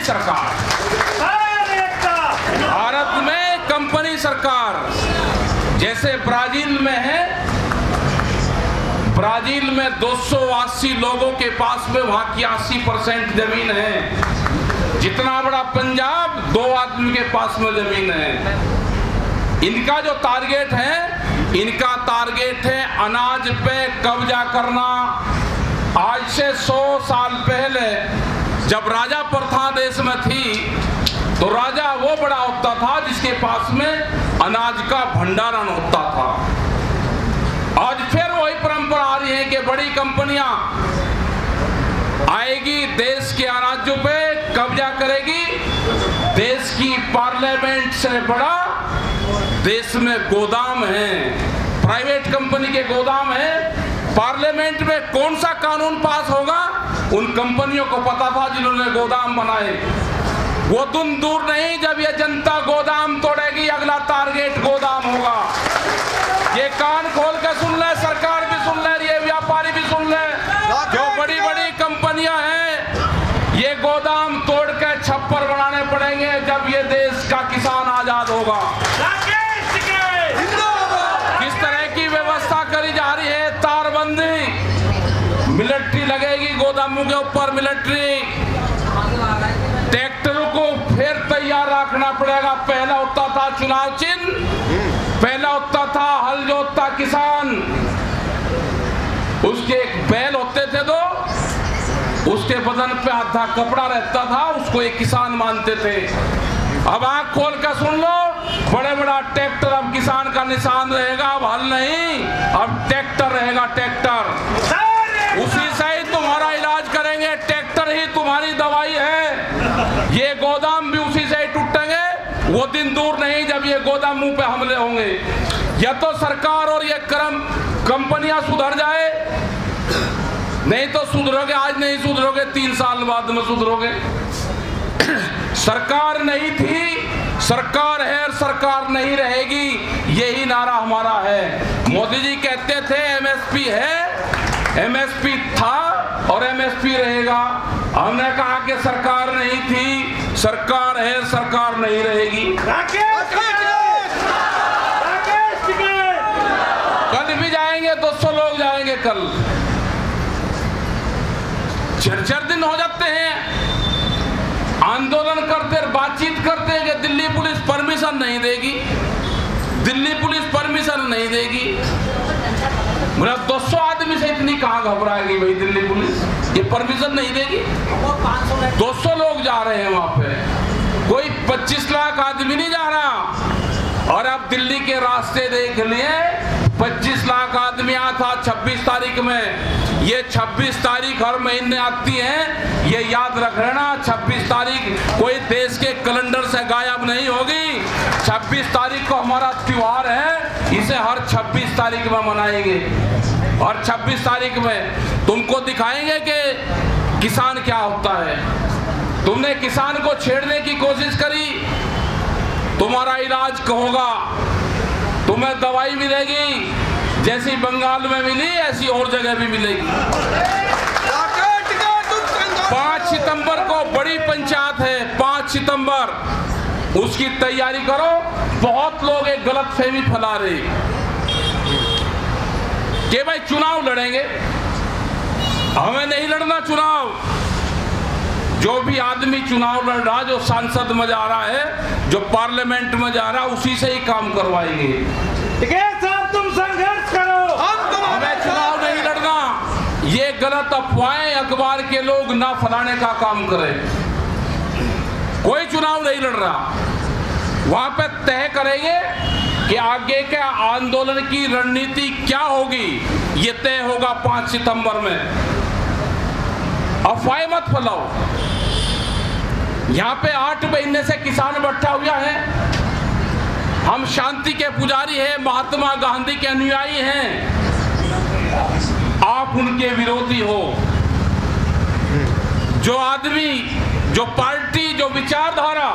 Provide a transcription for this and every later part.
सरकार, भारत में कंपनी सरकार। जैसे ब्राजील में है, ब्राजील में 280 लोगों के पास में वहां की 80% जमीन है। जितना बड़ा पंजाब, 2 आदमी के पास में जमीन है। इनका जो टारगेट है, इनका टारगेट है अनाज पे कब्जा करना। आज से 100 साल पहले जब राजा प्रथा देश में थी, तो राजा वो बड़ा होता था जिसके पास में अनाज का भंडारण होता था। आज फिर वही परंपरा आ रही है कि बड़ी कंपनियां आएगी, देश के अनाजों पे कब्जा करेगी। देश की पार्लियामेंट से बड़ा देश में गोदाम है, प्राइवेट कंपनी के गोदाम है। पार्लियामेंट में कौन सा कानून पास होगा, उन कंपनियों को पता था जिन्होंने गोदाम बनाए। वो दिन दूर नहीं जब ये जनता गोदाम तोड़ेगी, अगला टारगेट गोदाम होगा। ये कान खोल के सुन ले, सरकार भी सुन ले, ये व्यापारी भी सुन ले। जो बड़ी बड़ी कंपनियां हैं, ये गोदाम तोड़ के छप्पर बनाने पड़ेंगे जब ये देश का किसान आजाद होगा। किस तरह की व्यवस्था करी जा रही है, तारबंदी, मिलिट्री लगेगी गोदामों के ऊपर, मिलिट्री। ट्रैक्टरों को फिर तैयार रखना पड़ेगा। पहला होता था चुनाव चिन्ह, पहला होता था हल जोतता किसान, उसके एक बैल होते थे दो, उसके बदन पे आधा कपड़ा रहता था, उसको एक किसान मानते थे। अब आंख खोल कर सुन लो, बड़े बड़ा ट्रैक्टर अब किसान का निशान रहेगा। अब हल नहीं, अब ट्रैक्टर रहेगा, ट्रैक्टर। उसी से ही तुम्हारा इलाज करेंगे, ट्रैक्टर ही तुम्हारी दवाई है। ये गोदाम भी उसी से ही टूटेंगे। वो दिन दूर नहीं जब ये गोदाम मुंह पे हमले होंगे। या तो सरकार और ये कंपनियां सुधर जाए, नहीं तो सुधरोगे, आज नहीं सुधरोगे, 3 साल बाद में सुधरोगे। सरकार नहीं थी, सरकार है और सरकार नहीं रहेगी, यही नारा हमारा है। मोदी जी कहते थे एमएसपी है, एमएसपी था और एमएसपी रहेगा। हमने कहा कि सरकार नहीं थी, सरकार है, सरकार नहीं रहेगी। कल भी जाएंगे, 200 लोग जाएंगे कल। चर दिन हो जाते हैं, आंदोलन करते, बातचीत करते हैं कि दिल्ली पुलिस परमिशन नहीं देगी, दिल्ली पुलिस परमिशन नहीं देगी। मतलब 200 आदमी से इतनी कहां घबराएगी भाई दिल्ली पुलिस, ये परमिशन नहीं देगी। 200 लोग जा रहे हैं वहां पे, कोई 25 लाख आदमी नहीं जा रहा। और अब दिल्ली के रास्ते देख लिए, 25 लाख आदमी आया था 26 तारीख में। ये 26 तारीख हर महीने आती है, ये याद रख लेना। 26 तारीख कोई देश के कैलेंडर से गायब नहीं होगी। 26 तारीख को हमारा त्योहार है, इसे हर 26 तारीख में मनाएंगे। और 26 तारीख में तुमको दिखाएंगे कि किसान क्या होता है। तुमने किसान को छेड़ने की कोशिश करी, तुम्हारा इलाज होगा, तुम्हें दवाई मिलेगी, जैसी बंगाल में मिली ऐसी और जगह भी मिलेगी। 5 सितंबर को बड़ी पंचायत है, 5 सितंबर, उसकी तैयारी करो। बहुत लोग एक गलतफहमी फैला रहे कि भाई चुनाव लड़ेंगे, हमें नहीं लड़ना चुनाव। जो भी आदमी चुनाव लड़ रहा, जो सांसद में जा रहा है, जो पार्लियामेंट में जा रहा है, उसी से ही काम करवाएंगे। ठीक है साहब, तुम संघर्ष करो, हमें चुनाव नहीं लड़ना। ये गलत अफवाहें अखबार के लोग ना फैलाने का काम करें। कोई चुनाव नहीं लड़ रहा, वहां पे तय करेंगे कि आगे के आंदोलन की रणनीति क्या होगी, ये तय होगा 5 सितंबर में। अफवाहें मत फैलाओ। यहाँ पे 8 महीने से किसान बैठा हुआ है। हम शांति के पुजारी हैं, महात्मा गांधी के अनुयायी हैं, आप उनके विरोधी हो। जो आदमी, जो पार्टी, जो विचारधारा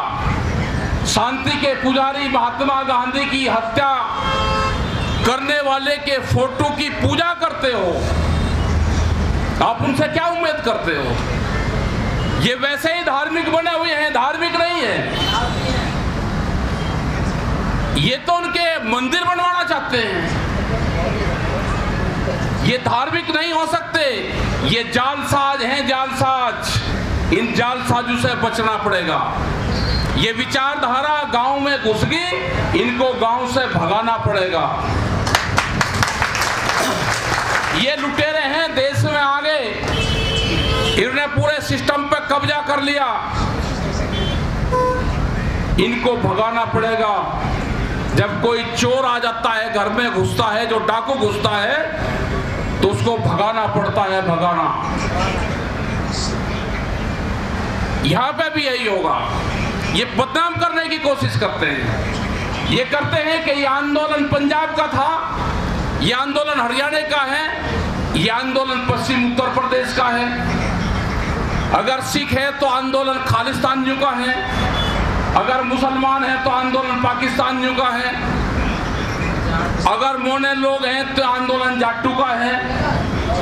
शांति के पुजारी महात्मा गांधी की हत्या करने वाले के फोटो की पूजा करते हो, आप उनसे क्या उम्मीद करते हो? ये वैसे ही धार्मिक बने हुए हैं, धार्मिक नहीं है। ये तो उनके मंदिर बनवाना चाहते हैं, ये धार्मिक नहीं हो सकते। ये जालसाज हैं, जालसाज। इन जालसाजों से बचना पड़ेगा। ये विचारधारा गांव में घुस गई, इनको गांव से भगाना पड़ेगा। ये लुटेरे हैं, देश में आ गए, इन्होंने पूरे सिस्टम पे कब्जा कर लिया, इनको भगाना पड़ेगा। जब कोई चोर आ जाता है, घर में घुसता है, जो डाकू घुसता है, तो उसको भगाना पड़ता है, भगाना। यहां पे भी यही होगा। ये बदनाम करने की कोशिश करते हैं। ये करते हैं कि ये आंदोलन पंजाब का था, ये आंदोलन हरियाणा का है, ये आंदोलन पश्चिम उत्तर प्रदेश का है। अगर सिख है तो आंदोलन खालिस्तानियों का है, अगर मुसलमान है तो आंदोलन पाकिस्तानियों का है, अगर मोने लोग हैं तो आंदोलन जाटू का है।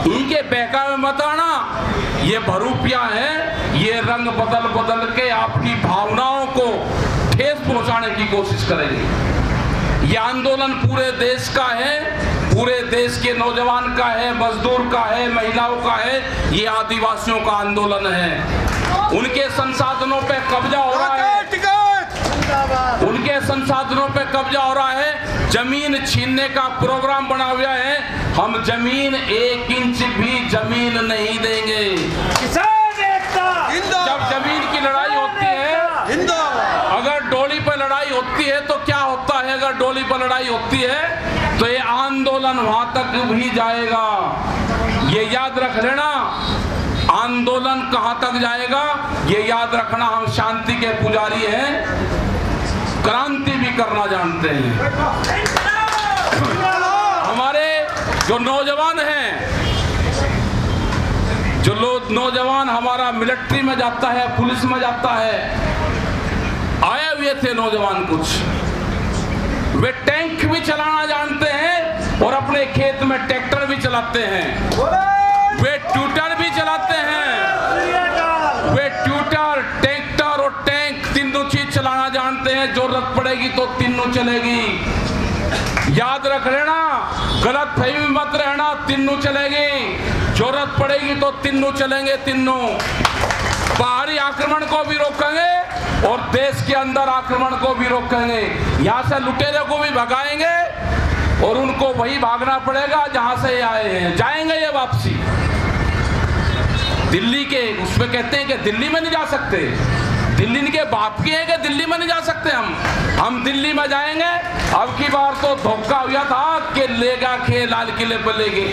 इनके बहकावे मत आना, ये भरूपिया है, ये रंग बदल बदल के आपकी भावनाओं को ठेस पहुंचाने की कोशिश करेंगे। ये आंदोलन पूरे देश का है, पूरे देश के नौजवान का है, मजदूर का है, महिलाओं का है, ये आदिवासियों का आंदोलन है। उनके संसाधनों पे कब्जा हो रहा है, उनके संसाधनों पे कब्जा हो रहा है, जमीन छीनने का प्रोग्राम बना हुआ है। हम जमीन 1 इंच भी जमीन नहीं देंगे। जब जमीन की लड़ाई होती है, अगर डोली पर लड़ाई होती है तो क्या होता है? अगर डोली पर लड़ाई होती है तो ये आंदोलन वहां तक भी जाएगा। ये याद रख लेना, आंदोलन कहां तक जाएगा ये याद रखना। हम शांति के पुजारी हैं, क्रांति भी करना जानते हैं। हमारे जो नौजवान हैं, जो लोग नौजवान हमारा मिलिट्री में जाता है, पुलिस में जाता है, आए हुए थे नौजवान कुछ, वे टैंक भी चलाना जानते हैं और अपने खेत में ट्रैक्टर भी चलाते हैं, वे ट्यूटर भी चलाते हैं, वे ट्यूटर, ट्रैक्टर और टैंक तीनों चीज चलाना जानते हैं। जरूरत पड़ेगी तो तीनों चलेगी। याद रख लेना, गलत फहमी मत रहना, तीनों चलेगी। जरूरत पड़ेगी तो तीनों चलेंगे, तीनों। बाहरी आक्रमण को भी रोकेंगे और देश के अंदर आक्रमण को भी रोकेंगे। यहाँ से लुटेरे को भी भगाएंगे और उनको वही भागना पड़ेगा जहां से आए हैं, जाएंगे ये वापसी। दिल्ली के उसमें कहते हैं कि दिल्ली में नहीं जा सकते, दिल्ली इनके बाप की है कि दिल्ली में नहीं जा सकते हम दिल्ली में जाएंगे। अब की बार तो धोखा हुआ था कि लेगा खे लाल किले पर लेगे।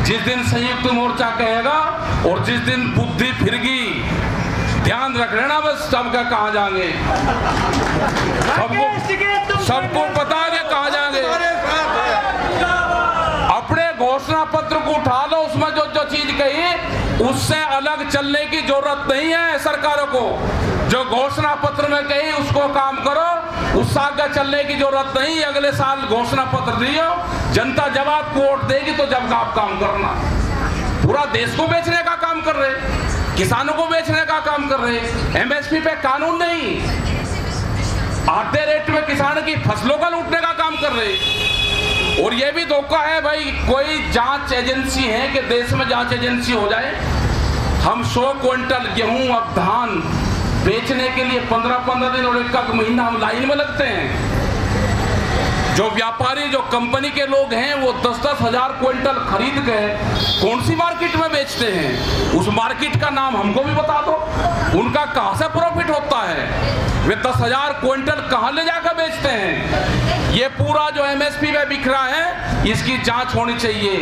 जिस दिन संयुक्त मोर्चा कहेगा और जिस दिन बुद्धि फिरगी, ध्यान रख लेना बस सबका कहां जाएंगे, सबको पता है कहां जाएंगे। अपने घोषणा पत्र को उठा लो, उसमें जो जो चीज कही उससे अलग चलने की जरूरत नहीं है सरकारों को। जो घोषणा पत्र में कही उसको काम करो, उससे आगे चलने की जरूरत नहीं। अगले साल घोषणा पत्र दियो, जनता जब आपको वोट देगी तो जब आप काम करना। पूरा देश को बेचने का काम कर रहे, किसानों को बेचने का काम कर रहे, एमएसपी पे कानून नहीं, आधे रेट में किसान की फसलों का लूटने का काम कर रहे। और ये भी धोखा है भाई, कोई जांच एजेंसी है कि देश में जांच एजेंसी हो जाए। हम 100 क्विंटल गेहूं अब धान बेचने के लिए 15-15 दिन और 1 महीना हम लाइन में लगते हैं। जो व्यापारी, जो कंपनी के लोग हैं, वो 10-10 हजार क्विंटल खरीद के कौन सी मार्केट में बेचते हैं? उस मार्केट का नाम हमको भी बता दो, उनका कहां से प्रॉफिट होता है? वे 10,000 क्विंटल कहां ले जाकर बेचते हैं? ये पूरा जो एमएसपी में बिक रहा है, इसकी जांच होनी चाहिए।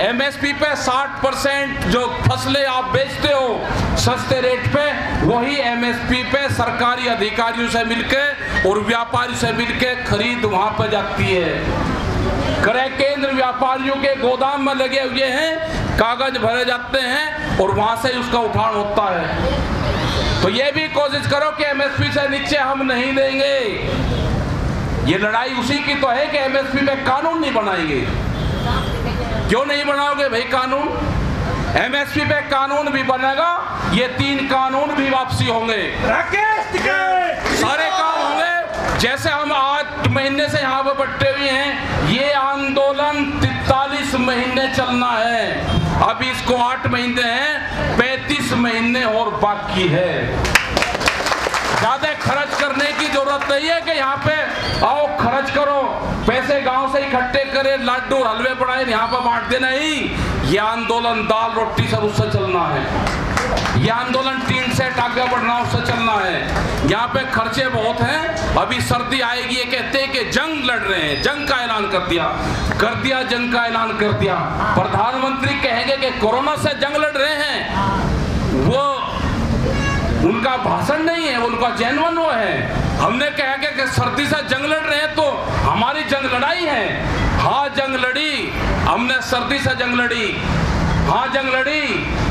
एमएसपी पे 60% जो फसलें आप बेचते हो सस्ते रेट पे, वही एमएसपी पे सरकारी अधिकारियों से मिलके और व्यापारी से मिलके खरीद वहां पर जाती है। क्रय केंद्र व्यापारियों के गोदाम में लगे हुए हैं, कागज भरे जाते हैं और वहां से उसका उठान होता है। तो ये भी कोशिश करो कि एमएसपी से नीचे हम नहीं देंगे। ये लड़ाई उसी की तो है कि एमएसपी पे कानून नहीं बनाएंगे। क्यों नहीं बनाओगे भाई कानून? एमएसपी पे कानून भी बनेगा, ये 3 कानून भी वापसी होंगे, सारे काम होंगे। जैसे हम 8 महीने से यहाँ पर बैठे हुए हैं, ये आंदोलन 43 महीने चलना है। अभी इसको 8 महीने हैं, 35 महीने और बाकी है। ज्यादा खर्च करने की जरूरत नहीं है कि यहाँ पे आओ खर्च करो, पैसे गांव से इकट्ठे करे, लड्डू हलवे पड़ाए यहाँ पर बांट देना ही। ये आंदोलन दाल रोटी से उससे चलना है, ये आंदोलन टीन सेट आगे बढ़ना उससे चलना है। यहाँ पे खर्चे बहुत हैं। अभी सर्दी आएगी, ये कहते हैं कि जंग लड़ रहे हैं, जंग का ऐलान कर दिया जंग का ऐलान कर दिया। प्रधानमंत्री कहेंगे कि कोरोना से जंग लड़ रहे हैं, वो उनका भाषण नहीं है, उनका जेन्युइन वो है। हमने कहा कि सर्दी से जंग लड़ रहे हैं तो हमारी जंग लड़ाई है। हाँ जंग लड़ी हमने, सर्दी से जंग लड़ी, हाँ जंग लड़ी।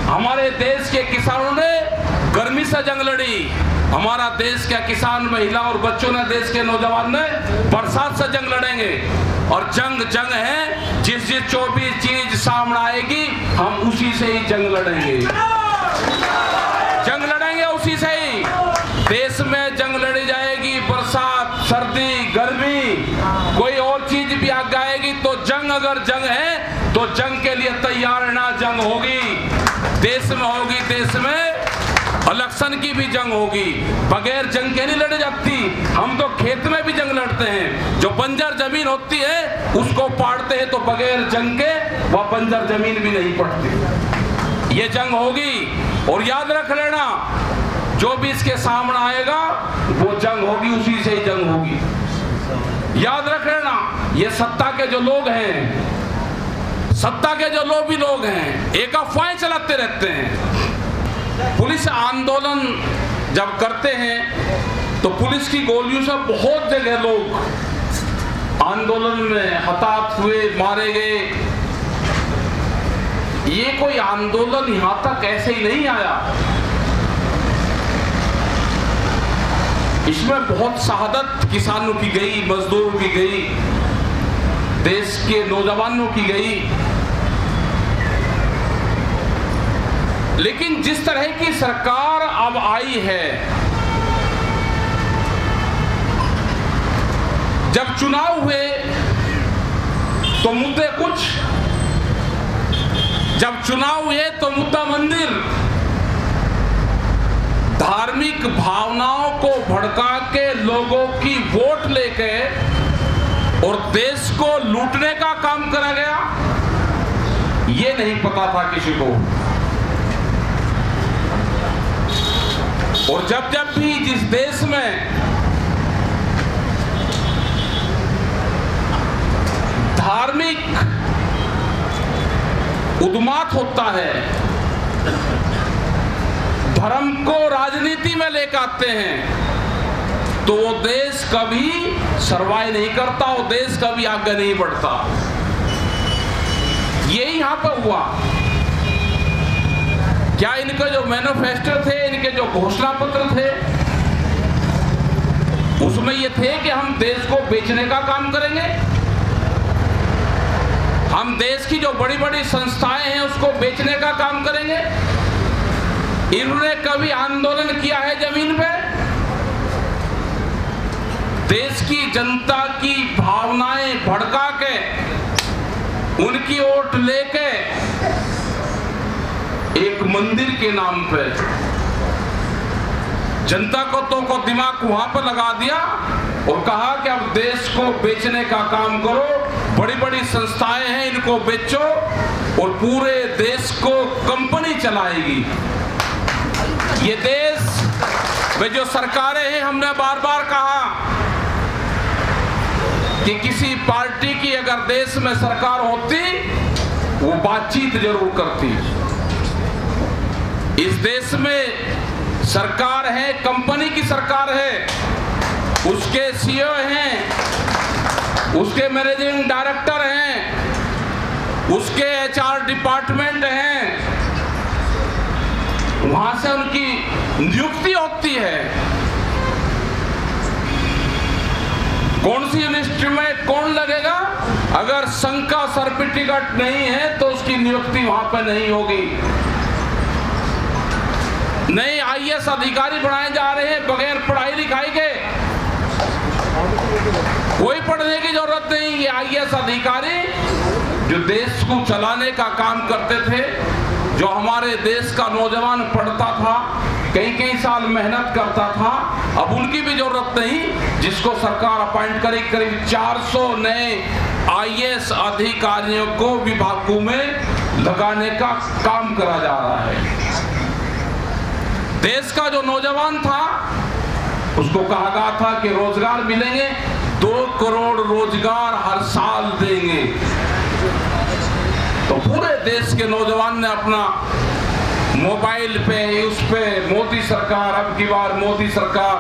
हमारे देश के किसानों ने गर्मी से जंग लड़ी, हमारा देश के किसान, महिला और बच्चों ने, देश के नौजवान ने बरसात से जंग लड़ेंगे। और जंग है, जिस 24 चीज सामने आएगी हम उसी से ही जंग लड़ेंगे, जंग लड़ेंगे उसी से ही। देश में जंग लड़ी जाएगी, बरसात, सर्दी, गर्मी, कोई और चीज भी आग आएगी तो जंग, अगर जंग है तो जंग के लिए तैयार रहना। जंग होगी, देश में होगी, देश में इलेक्शन की भी जंग होगी। बगैर जंग के नहीं लड़ी जाती। हम तो खेत में भी जंग लड़ते हैं, जो बंजर जमीन होती है उसको पाड़ते हैं, तो बगैर जंग के वह बंजर जमीन भी नहीं पड़ती। ये जंग होगी और याद रख लेना, जो भी इसके सामने आएगा वो जंग होगी, उसी से ही जंग होगी। याद रख लेना, ये सत्ता के जो लोग हैं, सत्ता के जो लोग हैं, एक अफवाहें चलाते रहते हैं। पुलिस आंदोलन जब करते हैं तो पुलिस की गोलियों से बहुत जगह लोग आंदोलन में हताहत हुए, मारे गए। ये कोई आंदोलन यहां तक ऐसे ही नहीं आया, इसमें बहुत शहादत किसानों की गई, मजदूरों की गई, देश के नौजवानों की गई। लेकिन जिस तरह की सरकार अब आई है, जब चुनाव हुए तो मुद्दे कुछ, जब चुनाव हुए तो मुद्दा मंदिर, धार्मिक भावनाओं को भड़का के लोगों की वोट लेके और देश को लूटने का काम करा गया। ये नहीं पता था किसी को। और जब जब भी जिस देश में धार्मिक उन्माद होता है, धर्म को राजनीति में लेकर आते हैं, तो वो देश कभी सर्वाइव नहीं करता, वो देश कभी आगे नहीं बढ़ता। यही यहां पर हुआ। क्या इनके जो मैनिफेस्टो थे, इनके जो घोषणा पत्र थे, उसमें ये थे कि हम देश को बेचने का काम करेंगे, हम देश की जो बड़ी बड़ी संस्थाएं हैं उसको बेचने का काम करेंगे। इन्होंने कभी आंदोलन किया है जमीन पे? देश की जनता की भावनाएं भड़का के, उनकी वोट लेके एक मंदिर के नाम पे जनता को दिमाग वहां पर लगा दिया और कहा कि अब देश को बेचने का काम करो, बड़ी बड़ी संस्थाएं हैं इनको बेचो और पूरे देश को कंपनी चलाएगी। ये देश में जो सरकारें हैं, हमने बार बार कहा कि किसी पार्टी की अगर देश में सरकार होती वो बातचीत जरूर करती। इस देश में सरकार है, कंपनी की सरकार है, उसके सीईओ हैं, उसके मैनेजिंग डायरेक्टर हैं, उसके एचआर डिपार्टमेंट हैं, वहां से उनकी नियुक्ति होती है। कौन सी यूनिवर्सिटी में कौन लगेगा अगर संघ का सर्टिफिकेट नहीं है तो उसकी नियुक्ति वहां पर नहीं होगी। नए आईएएस अधिकारी बनाए जा रहे हैं बगैर पढ़ाई लिखाई के, कोई पढ़ने की जरूरत नहीं। ये आईएएस अधिकारी जो देश को चलाने का काम करते थे, जो हमारे देश का नौजवान पढ़ता था, कई साल मेहनत करता था, अब उनकी भी जरूरत नहीं। जिसको सरकार अपॉइंट करे, करीब 400 नए आईएएस अधिकारियों को विभागों में लगाने का काम करा जा रहा है। देश का जो नौजवान था उसको कहा गया था कि रोजगार मिलेंगे, 2 करोड़ रोजगार हर साल देंगे। तो पूरे देश के नौजवान ने अपना मोबाइल पे, उस पे मोदी सरकार, अब की बार मोदी सरकार